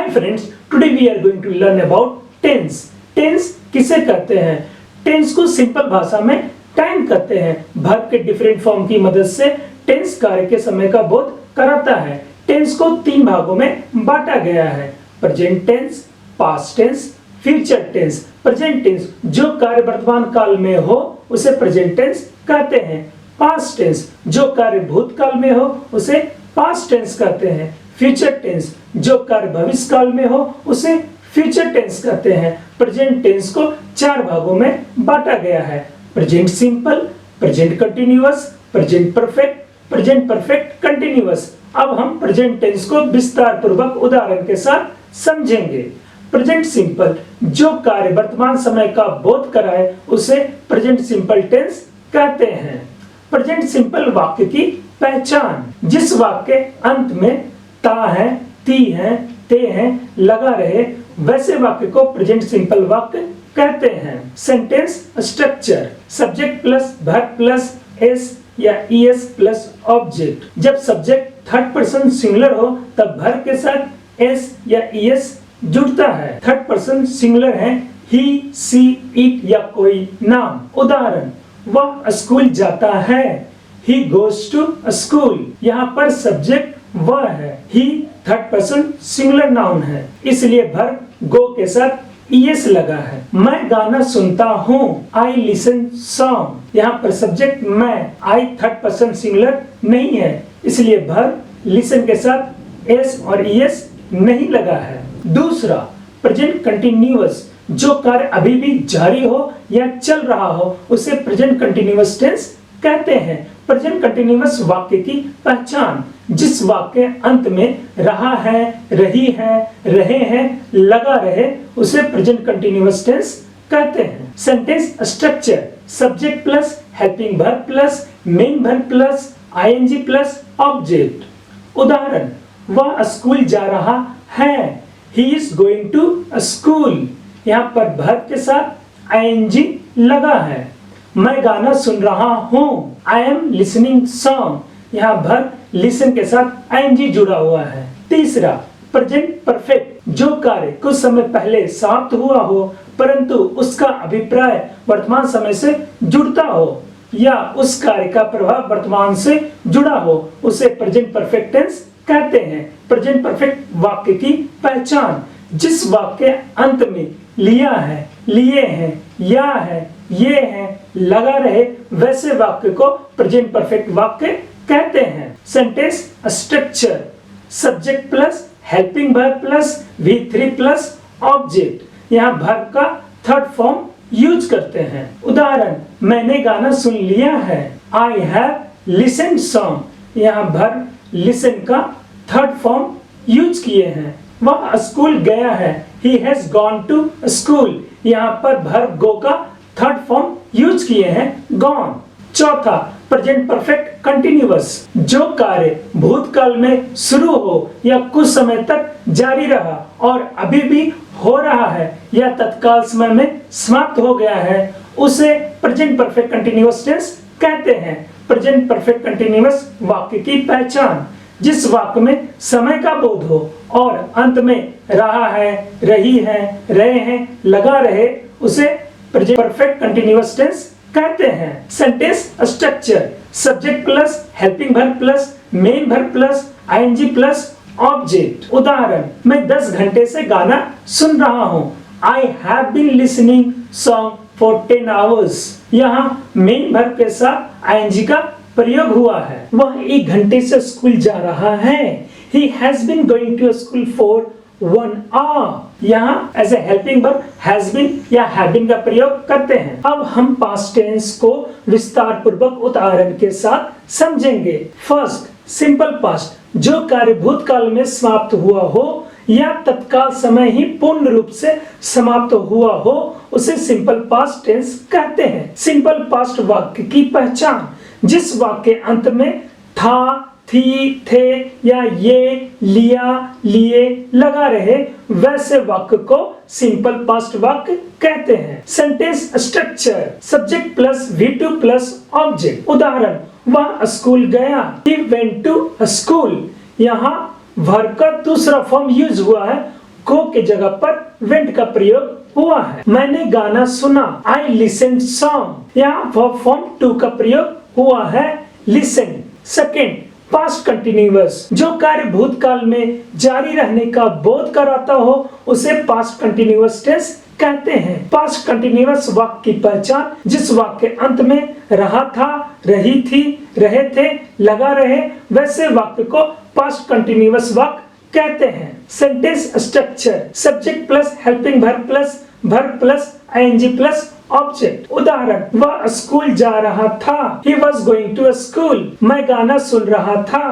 Hi friends, today we are going to learn about tense. Tense किसे कहते हैं? Tense को सिंपल भाषा में टाइम कहते हैं। वर्ब के डिफरेंट फॉर्म की मदद से टेंस कार्य के समय का बोध कराता है। टेंस को 3 भागों में बांटा गया है: present tense, past tense, future tense. Present tense जो कार्य वर्तमान काल में हो उसे प्रेजेंट टेंस कहते हैं। पास्ट टेंस जो कार्य भूतकाल में हो उसे पास्ट टेंस कहते हैं। फ्यूचर टेंस जो कार्य भविष्य काल में हो उसे फ्यूचर टेंस कहते हैं। प्रेजेंट टेंस को 4 भागों में बांटा गया है: present simple, present continuous, present perfect, present perfect continuous. अब हम प्रेजेंट टेंस को विस्तार पूर्वक उदाहरण के साथ समझेंगे। प्रेजेंट सिंपल जो कार्य वर्तमान समय का बोध कराए उसे प्रेजेंट सिंपल टेंस कहते हैं। प्रेजेंट सिंपल वाक्य की पहचान: जिस वाक्य अंत में ता है, ती है, ते है लगा रहे वैसे वाक्य को प्रेजेंट सिंपल वाक्य कहते हैं। Sentence structure: subject plus verb plus S या ईएस प्लस ऑब्जेक्ट। जब सब्जेक्ट थर्ड पर्सन सिंगुलर हो तब वर्ब के साथ एस या ईएस जुड़ता है। थर्ड पर्सन सिंगुलर है ही, सी, इट या कोई नाम। उदाहरण: वह स्कूल जाता है, ही गोज टू स्कूल। यहाँ पर सब्जेक्ट वह है, ही थर्ड पर्सन सिंगुलर नाउन है, इसलिए वर्ब गो के साथ ईएस लगा है। मैं गाना सुनता हूँ, आई लिसन सॉन्ग। यहाँ पर सब्जेक्ट मैं, आई थर्ड पर्सन सिंगुलर नहीं है, इसलिए वर्ब लिसन के साथ एस और ईएस नहीं लगा है। दूसरा, प्रेजेंट कंटिन्यूअस जो कार्य अभी भी जारी हो या चल रहा हो उसे प्रेजेंट कंटिन्यूअस टेंस कहते हैं। प्रेजेंट कंटिन्यूअस वाक्य की पहचान: जिस वाक्य अंत में रहा है, रही है, रहे हैं लगा रहे उसे प्रेजेंट कंटिन्यूअस टेंस कहते हैं। Sentence structure: subject plus helping verb plus main verb plus ING plus object. उदाहरण: वह स्कूल जा रहा है, he is going to a school। यहाँ पर वर्ब के साथ आईएनजी लगा है। मैं गाना सुन रहा हूँ, I am listening song। यहाँ वर्ब लिसन के साथ आईएनजी जुड़ा हुआ है। तीसरा, प्रेजेंट परफेक्ट जो कार्य कुछ समय पहले समाप्त हुआ हो परंतु उसका अभिप्राय वर्तमान समय से जुड़ता हो या उस कार्य का प्रभाव वर्तमान से जुड़ा हो उसे प्रेजेंट परफेक्ट टेंस कहते हैं। प्रेजेंट परफेक्ट वाक्य की पहचान: जिस वाक्य अंत में लिया है, लिए हैं, या है, ये है लगा रहे वैसे वाक्य को प्रेजेंट परफेक्ट वाक्य कहते हैं। Sentence structure: subject plus helping verb plus V3 plus object. यहाँ वर्ब का थर्ड फॉर्म यूज करते हैं। उदाहरण: मैंने गाना सुन लिया है, आई हैव लिसन्ड सॉन्ग। यहाँ वर्ब लिसन का थर्ड फॉर्म यूज किए हैं। वह स्कूल गया है, he has gone to school। यहाँ पर वर्ब गो का थर्ड फॉर्म यूज किए हैं, gone। चौथा, प्रेजेंट परफेक्ट कंटिन्यूअस जो कार्य भूतकाल में शुरू हो या कुछ समय तक जारी रहा और अभी भी हो रहा है या तत्काल समय में समाप्त हो गया है उसे प्रेजेंट परफेक्ट कंटिन्यूअस टेंस कहते हैं। प्रेजेंट परफेक्ट कंटिन्यूअस वाक्य की पहचान: जिस वाक्य में समय का बोध हो और अंत में रहा है, रही है, रहे हैं लगा रहे उसे प्रेजेंट परफेक्ट कंटिन्यूअस टेंस कहते हैं। Sentence structure: subject plus helping verb plus main verb plus ING plus object. उदाहरण: मैं 10 घंटे से गाना सुन रहा हूँ, I have been listening song for 10 hours। यहाँ मेन वर्ब के साथ आईएनजी का प्रयोग हुआ है। वह 1 घंटे से स्कूल जा रहा है, he has been going to school for 1 hour। यहाँ as a helping verb has been या have been का प्रयोग करते हैं। अब हम पास्ट टेंस को विस्तार पूर्वक उदाहरण के साथ समझेंगे। फर्स्ट, सिंपल पास्ट जो कार्य भूतकाल में समाप्त हुआ हो या तत्काल समय ही पूर्ण रूप से समाप्त हुआ हो उसे सिंपल पास्ट टेंस कहते हैं। सिंपल पास्ट वाक्य की पहचान: जिस वाक्य अंत में था, थी, थे या ये, लिया, लिए लगा रहे वैसे वाक्य को सिंपल पास्ट वाक्य कहते हैं। Sentence structure: subject plus V2 plus object. उदाहरण: वह स्कूल गया, he went to school। यहाँ वर्ब का दूसरा फॉर्म यूज हुआ है गो के जगह पर वेंट का प्रयोग हुआ है। मैंने गाना सुना, आई लिसन सॉन्ग। यहाँ फॉर्म टू का प्रयोग हुआ है लिसन। सेकेंड, पास्ट कंटिन्यूअस, जो कार्य भूतकाल में जारी रहने का बोध कराता हो उसे पास्ट कंटिन्यूअस टेंस कहते हैं। पास्ट कंटिन्यूअस वाक्य की पहचान, जिस वाक्य के अंत में रहा था, रही थी, रहे थे, लगा रहे, वैसे वाक्य को पास्ट कंटिन्यूअस वाक्य कहते हैं। Sentence structure, subject plus helping verb plus ING plus object. उदाहरण, वह स्कूल जा रहा था, he was going to a school। मैं गाना सुन रहा था,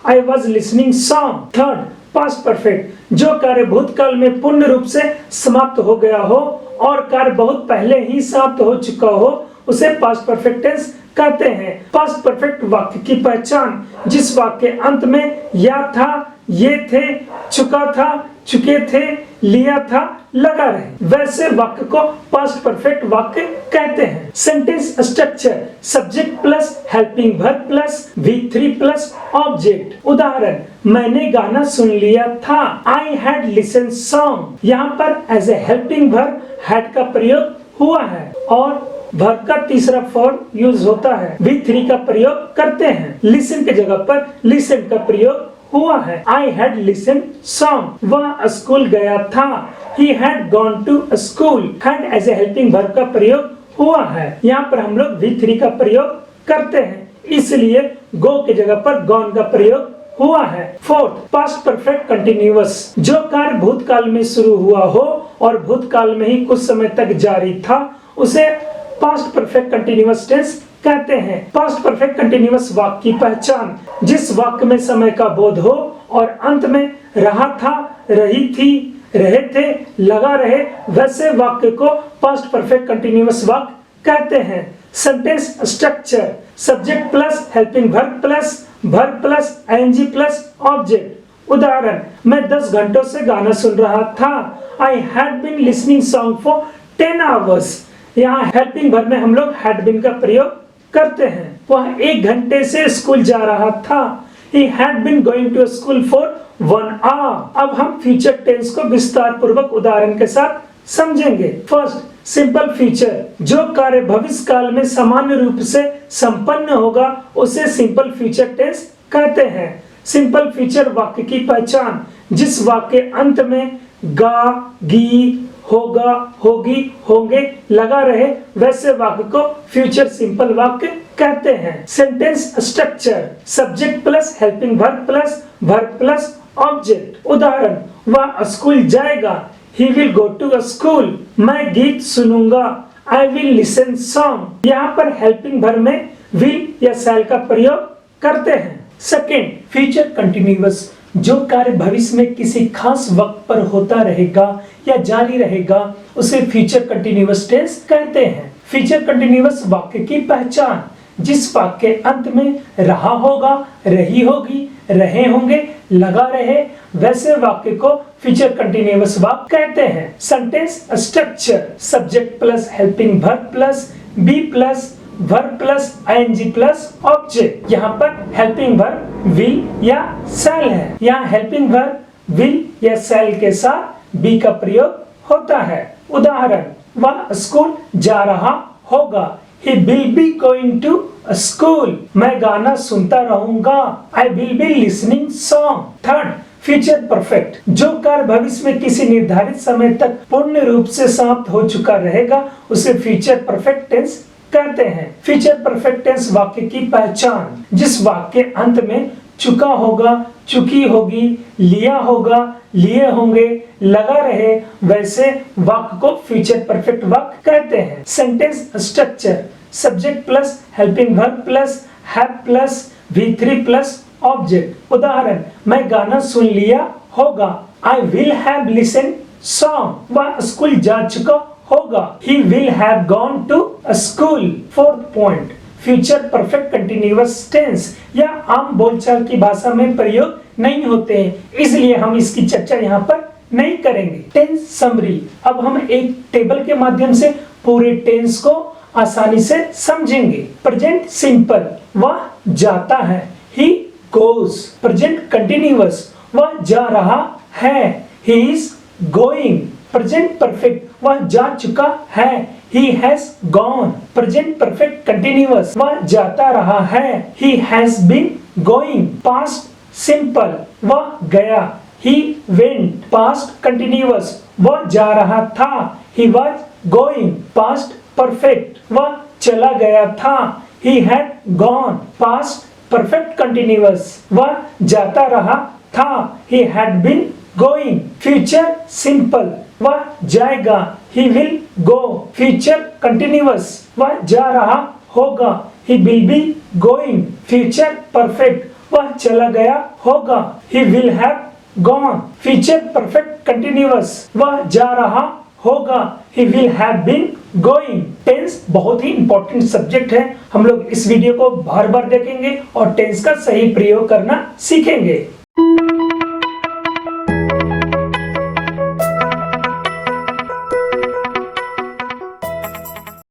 I was listening song। Third, past perfect, जो कार्य भूतकाल में पूर्ण रूप से समाप्त हो गया हो और कार्य बहुत पहले ही समाप्त हो चुका हो उसे पास्ट परफेक्ट टेंस कहते हैं। पास्ट परफेक्ट वाक्य की पहचान, जिस वाक्य के अंत में या था, ये थे, चुका था, चुके थे, लिया था, लगा रहे, वैसे वाक्य को पास्ट परफेक्ट वाक्य कहते हैं। Sentence structure, subject plus helping verb plus V3 plus object. उदाहरण, मैंने गाना सुन लिया था, I had listened song। यहाँ पर as a helping verb had का प्रयोग हुआ है और वर्ब का तीसरा फॉर्म यूज होता है, V3 का प्रयोग करते हैं। लिसन के जगह पर लिसन का प्रयोग हुआ है, I had listened song। वह स्कूल गया था, he had gone to a school। had as a helping verb का प्रयोग हुआ है, यहाँ पर हम लोग V3 का प्रयोग करते हैं, इसलिए go के जगह पर gone का प्रयोग हुआ है। फोर्थ, पास्ट परफेक्ट कंटिन्यूअस, जो कार्य भूतकाल में शुरू हुआ हो और भूतकाल में ही कुछ समय तक जारी था उसे पास्ट परफेक्ट कंटिन्यूअस टेंस कहते हैं। पास्ट परफेक्ट कंटिन्यूअस वाक्य की पहचान, जिस वाक्य में समय का बोध हो और अंत में रहा था, रही थी, रहे थे, लगा रहे, वैसे वाक्य को पास्ट परफेक्ट कंटिन्यूअस वाक्य कहते हैं। Sentence structure, subject plus helping verb plus ING plus object. उदाहरण, मैं 10 घंटों से गाना सुन रहा था, I had been listening song for 10 hours। यहाँ हेल्पिंग वर्ब में हम लोग had been का प्रयोग करते हैं। वह 1 घंटे से स्कूल जा रहा था, he had been going to school for 1 hour। अब हम फ्यूचर टेंस को विस्तार पूर्वक उदाहरण के साथ समझेंगे। फर्स्ट, सिंपल फ्यूचर, जो कार्य भविष्य काल में सामान्य रूप से संपन्न होगा उसे सिंपल फ्यूचर टेंस कहते हैं। सिंपल फ्यूचर वाक्य की पहचान, जिस वाक्य अंत में गा, गी, होगा, होगी, होंगे लगा रहे, वैसे वाक्य को फ्यूचर सिंपल वाक्य कहते हैं। Sentence structure, subject plus helping verb plus object. उदाहरण, वह स्कूल जाएगा, he will go to a school। मैं गीत सुनूंगा, I will listen song। यहाँ पर हेल्पिंग वर्ब में will या shall का प्रयोग करते हैं। सेकेंड, फ्यूचर कंटिन्यूअस, जो कार्य भविष्य में किसी खास वक्त पर होता रहेगा या जारी रहेगा उसे फ्यूचर कंटिन्यूअस टेंस कहते हैं। फ्यूचर कंटिन्यूअस वाक्य की पहचान, जिस वाक्य के अंत में रहा होगा, रही होगी, रहे होंगे, लगा रहे, वैसे वाक्य को फ्यूचर कंटिन्यूअस वाक्य कहते हैं। Sentence structure, subject plus helping verb plus be plus verb plus ING plus object. यहाँ पर हेल्पिंग वर्ब विल या शैल है, यहाँ हेल्पिंग वर्ब विल या शैल के साथ बी का प्रयोग होता है। उदाहरण, वह स्कूल जा रहा होगा, he will be going to a school। मैं गाना सुनता रहूंगा, I will be listening song। Third, future perfect, जो कार्य भविष्य में किसी निर्धारित समय तक पूर्ण रूप से समाप्त हो चुका रहेगा उसे फ्यूचर परफेक्ट टेंस कहते हैं। फ्यूचर परफेक्ट टेंस वाक्य की पहचान, जिस वाक्य के अंत में चुका होगा, चुकी होगी, लिया होगा, लिए होंगे, लगा रहे, वैसे वाक्य को फ्यूचर परफेक्ट वाक्य कहते हैं। Sentence structure, subject plus helping verb plus have plus V3 plus object. उदाहरण, मैं गाना सुन लिया होगा, I will have listened song। वह स्कूल जा चुका होगा, he will have gone to a school। Fourth point, future perfect continuous tense या आम बोलचाल की भाषा में प्रयोग नहीं होते हैं, इसलिए हम इसकी चर्चा यहाँ पर नहीं करेंगे। टेंस समरी, अब हम एक टेबल के माध्यम से पूरे टेंस को आसानी से समझेंगे। प्रेजेंट सिंपल, वह जाता है, he goes। प्रेजेंट कंटिन्यूअस, वह जा रहा है, he is going. Present perfect वह जा चुका है, he has gone. Present perfect continuous वह जाता रहा है, he has been going. Past simple वह गया, he went. पास्ट कंटिन्यूअस वह जा रहा था, he was going. Past perfect वह चला गया था, he had gone. Past perfect continuous वह जाता रहा था, he had been going. Future simple वह जाएगा, he will go. Future continuous वह जा रहा होगा, he will be going. Future perfect वह चला गया होगा, he will have gone. Future perfect continuous वह जा रहा होगा, he will have been going. Tense बहुत ही इंपॉर्टेंट सब्जेक्ट है, हम लोग इस वीडियो को बार बार देखेंगे और टेंस का सही प्रयोग करना सीखेंगे।